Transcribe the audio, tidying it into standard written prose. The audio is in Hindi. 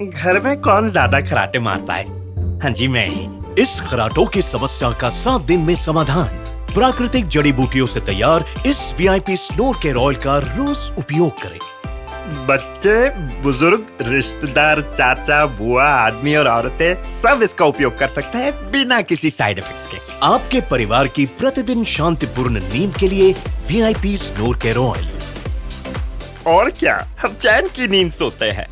घर में कौन ज्यादा खराटे मारता है? हाँ जी, मैं ही। इस खराटों की समस्या का 7 दिन में समाधान। प्राकृतिक जड़ी बूटियों से तैयार इस वीआईपी स्नोर केयर ऑयल का रोज उपयोग करें। बच्चे, बुजुर्ग, रिश्तेदार, चाचा, बुआ, आदमी और औरतें सब इसका उपयोग कर सकते हैं बिना किसी साइड इफेक्ट्स के। आपके परिवार की प्रतिदिन शांतिपूर्ण नींद के लिए वीआईपी स्नोर केयर ऑयल। और क्या, हम चैन की नींद सोते हैं।